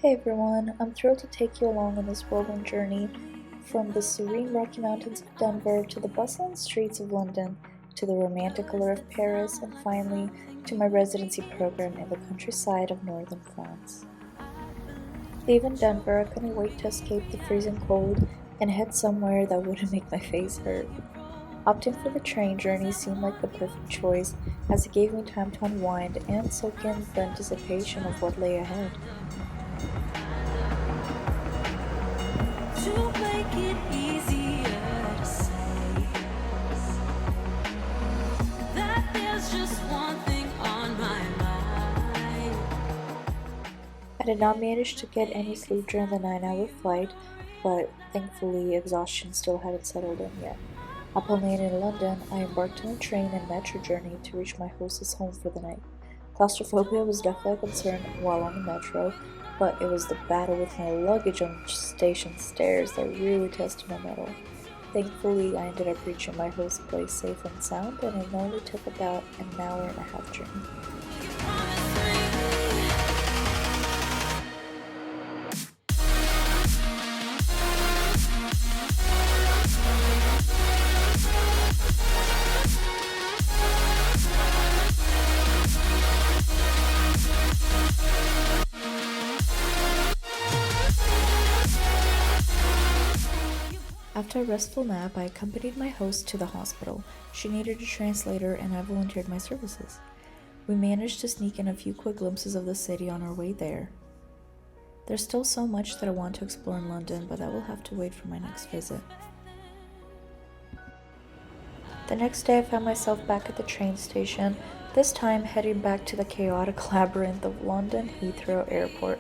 Hey everyone, I'm thrilled to take you along on this whirlwind journey from the serene Rocky Mountains of Denver to the bustling streets of London to the romantic allure of Paris and finally to my residency program in the countryside of northern France. Leaving Denver, I couldn't wait to escape the freezing cold and head somewhere that wouldn't make my face hurt. Opting for the train journey seemed like the perfect choice as it gave me time to unwind and soak in the anticipation of what lay ahead. To make it easier to say that there's just one thing on my mind. I did not manage to get any sleep during the 9-hour flight, but thankfully exhaustion still hadn't settled in yet. Upon landing in London, I embarked on a train and metro journey to reach my hostess home for the night. Claustrophobia was definitely a concern while on the metro, but it was the battle with my luggage on the station stairs that really tested my mettle. Thankfully, I ended up reaching my host place safe and sound, and it only took about an hour and a half journey. You promised me. After a restful nap, I accompanied my host to the hospital. She needed a translator, and I volunteered my services. We managed to sneak in a few quick glimpses of the city on our way there. There's still so much that I want to explore in London, but that will have to wait for my next visit. The next day, I found myself back at the train station, this time heading back to the chaotic labyrinth of London Heathrow Airport.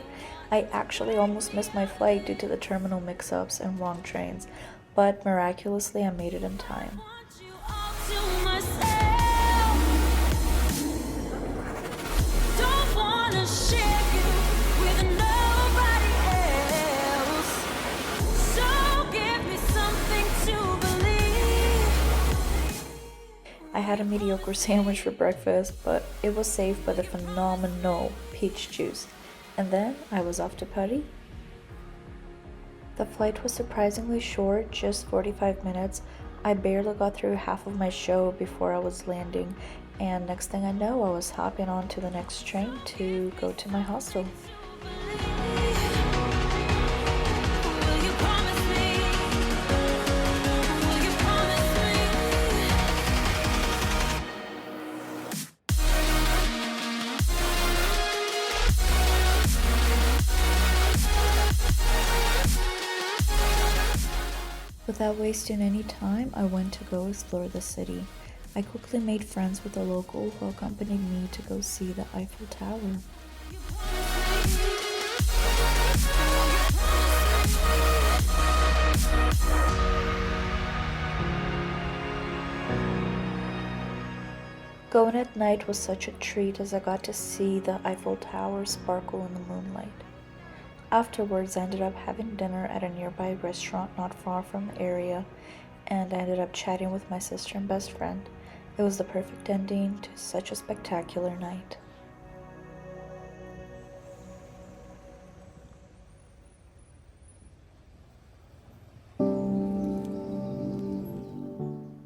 I actually almost missed my flight due to the terminal mix ups and wrong trains, but miraculously, I made it in time. Want you all to myself. Don't wanna share you with nobody else. So give me something to believe. I had a mediocre sandwich for breakfast, but it was saved by the phenomenal peach juice. And then I was off to Paris. The flight was surprisingly short, just 45 minutes. I barely got through half of my show before I was landing, and next thing I know, I was hopping on to the next train to go to my hostel. Will you promise me? Will you promise me? Without wasting any time, I went to go explore the city. I quickly made friends with a local who accompanied me to go see the Eiffel Tower. Going at night was such a treat as I got to see the Eiffel Tower sparkle in the moonlight. Afterwards, I ended up having dinner at a nearby restaurant not far from the area, and I ended up chatting with my sister and best friend. It was the perfect ending to such a spectacular night.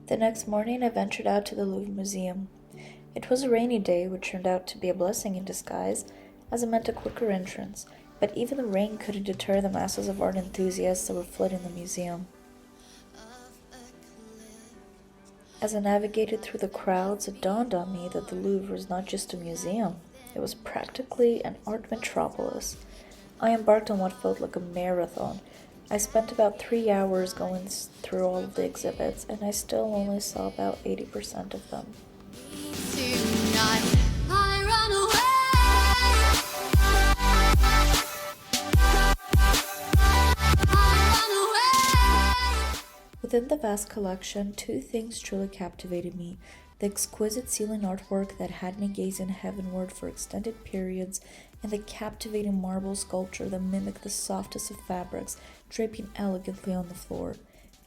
The next morning, I ventured out to the Louvre Museum. It was a rainy day, which turned out to be a blessing in disguise, as it meant a quicker entrance, but even the rain couldn't deter the masses of art enthusiasts that were flooding the museum. As I navigated through the crowds, it dawned on me that the Louvre was not just a museum, it was practically an art metropolis. I embarked on what felt like a marathon. I spent about 3 hours going through all of the exhibits, and I still only saw about 80% of them. Tonight, I run away. Within the vast collection, two things truly captivated me: the exquisite ceiling artwork that had me gazing heavenward for extended periods, and the captivating marble sculpture that mimicked the softest of fabrics, draping elegantly on the floor.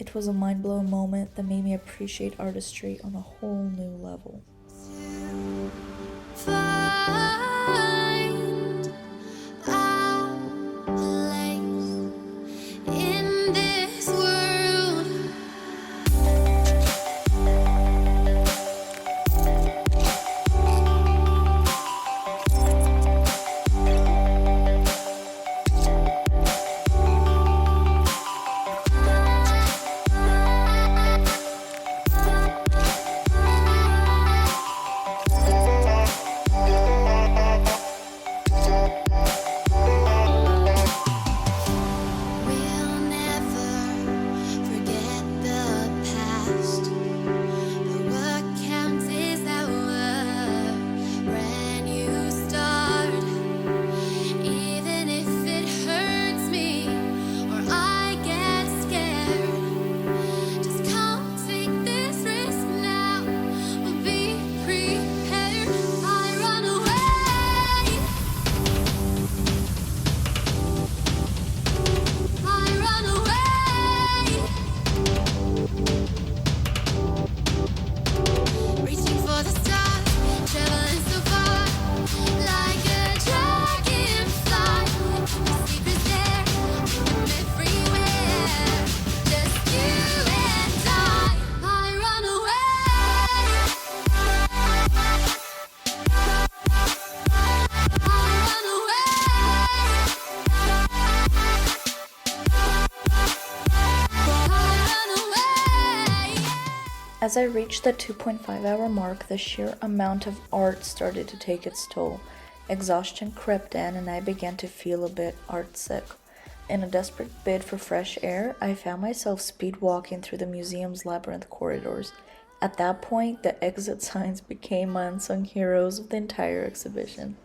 It was a mind blowing moment that made me appreciate artistry on a whole new level. Find out As I reached the 2.5-hour mark, the sheer amount of art started to take its toll. Exhaustion crept in, and I began to feel a bit art sick. In a desperate bid for fresh air, I found myself speed walking through the museum's labyrinth corridors. At that point, the exit signs became my unsung heroes of the entire exhibition.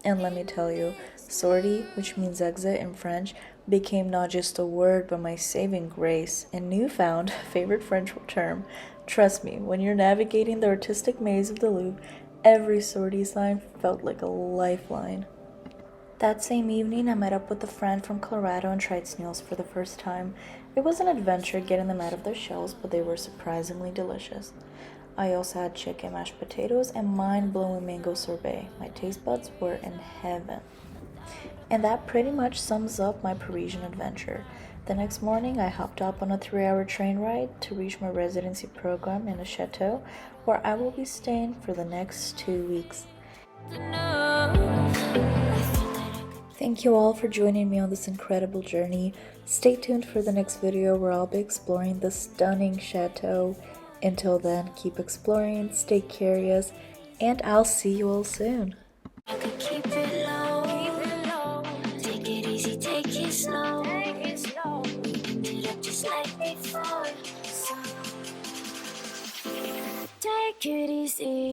And let me tell you, sortie, which means exit in French, became not just a word but my saving grace and newfound favorite French term. Trust me, when you're navigating the artistic maze of the Louvre, every sortie sign felt like a lifeline. That same evening, I met up with a friend from Colorado and tried snails for the first time. It was an adventure getting them out of their shells, but they were surprisingly delicious. I also had chicken mashed potatoes and mind-blowing mango sorbet. My taste buds were in heaven. And that pretty much sums up my Parisian adventure. The next morning, I hopped up on a 3-hour train ride to reach my residency program in a chateau where I will be staying for the next 2 weeks. Thank you all for joining me on this incredible journey. Stay tuned for the next video where I'll be exploring the stunning chateau. Until then, keep exploring, stay curious, and I'll see you all soon. I could keep it low, take it easy, take it slow, we can it up just like before, so take it easy.